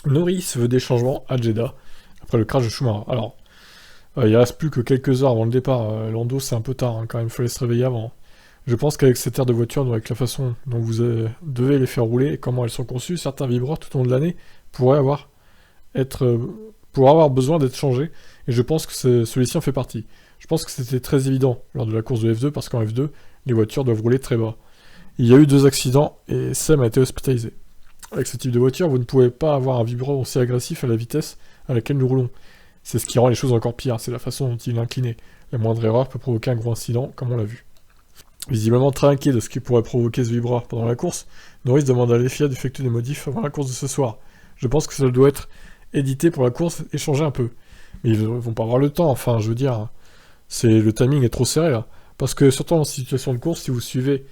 Norris veut des changements à Jeddah, après le crash de Schumacher. Alors, il reste plus que quelques heures avant le départ. Lando, c'est un peu tard, hein, quand même, il fallait se réveiller avant. Je pense qu'avec cette aire de voiture, avec la façon dont vous devez les faire rouler et comment elles sont conçues, certains vibreurs tout au long de l'année pourraient être, pourraient avoir besoin d'être changés, et je pense que celui-ci en fait partie. Je pense que c'était très évident lors de la course de F2, parce qu'en F2, les voitures doivent rouler très bas. Il y a eu 2 accidents, et Sam a été hospitalisé. Avec ce type de voiture, vous ne pouvez pas avoir un vibreur aussi agressif à la vitesse à laquelle nous roulons. C'est ce qui rend les choses encore pires, c'est la façon dont il est incliné. La moindre erreur peut provoquer un gros incident, comme on l'a vu. Visiblement très inquiet de ce qui pourrait provoquer ce vibreur pendant la course, Norris demande à l'FIA d'effectuer des modifs avant la course de ce soir. Je pense que ça doit être édité pour la course et changer un peu. Mais ils vont pas avoir le temps, enfin, je veux dire, le timing est trop serré là. Parce que surtout en situation de course, si vous suivez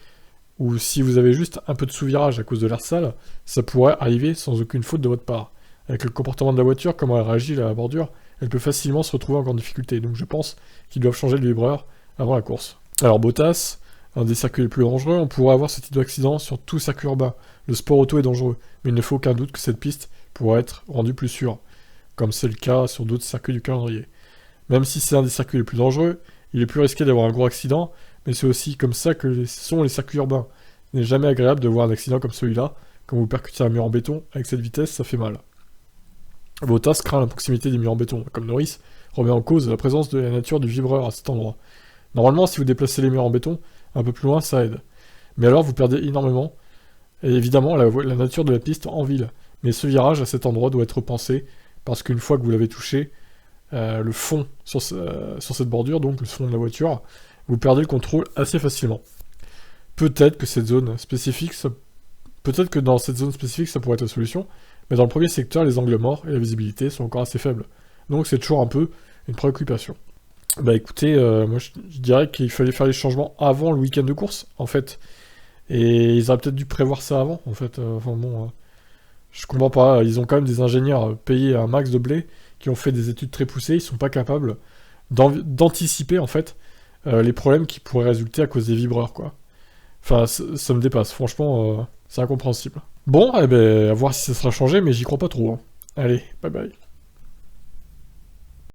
ou si vous avez juste un peu de sous-virage à cause de l'air sale, ça pourrait arriver sans aucune faute de votre part. Avec le comportement de la voiture, comment elle réagit à la bordure, elle peut facilement se retrouver en grande difficulté. Donc je pense qu'ils doivent changer le vibreur avant la course. Alors Bottas, un des circuits les plus dangereux, on pourrait avoir ce type d'accident sur tout circuit urbain. Le sport auto est dangereux, mais il ne faut aucun doute que cette piste pourrait être rendue plus sûre, comme c'est le cas sur d'autres circuits du calendrier. Même si c'est un des circuits les plus dangereux, il est plus risqué d'avoir un gros accident, mais c'est aussi comme ça que sont les circuits urbains. Il n'est jamais agréable de voir un accident comme celui-là. Quand vous percutez un mur en béton, avec cette vitesse, ça fait mal. Bottas craint la proximité des murs en béton, comme Norris remet en cause la présence de la nature du vibreur à cet endroit. Normalement, si vous déplacez les murs en béton, un peu plus loin, ça aide. Mais alors, vous perdez énormément, et évidemment, la nature de la piste en ville. Mais ce virage à cet endroit doit être pensé, parce qu'une fois que vous l'avez touché, le fond sur cette bordure, donc le fond de la voiture, vous perdez le contrôle assez facilement. Peut-être que peut-être que dans cette zone spécifique, ça pourrait être la solution, mais dans le premier secteur, les angles morts et la visibilité sont encore assez faibles. Donc c'est toujours un peu une préoccupation. Bah écoutez, moi je dirais qu'il fallait faire les changements avant le week-end de course, en fait. Et ils auraient peut-être dû prévoir ça avant, en fait. Enfin bon, je comprends pas. Ils ont quand même des ingénieurs payés un max de blé, qui ont fait des études très poussées, ils sont pas capables d'anticiper, en fait, les problèmes qui pourraient résulter à cause des vibreurs, quoi. Enfin, ça me dépasse, franchement, c'est incompréhensible. Bon, eh ben, à voir si ça sera changé, mais j'y crois pas trop, hein. Allez, bye bye.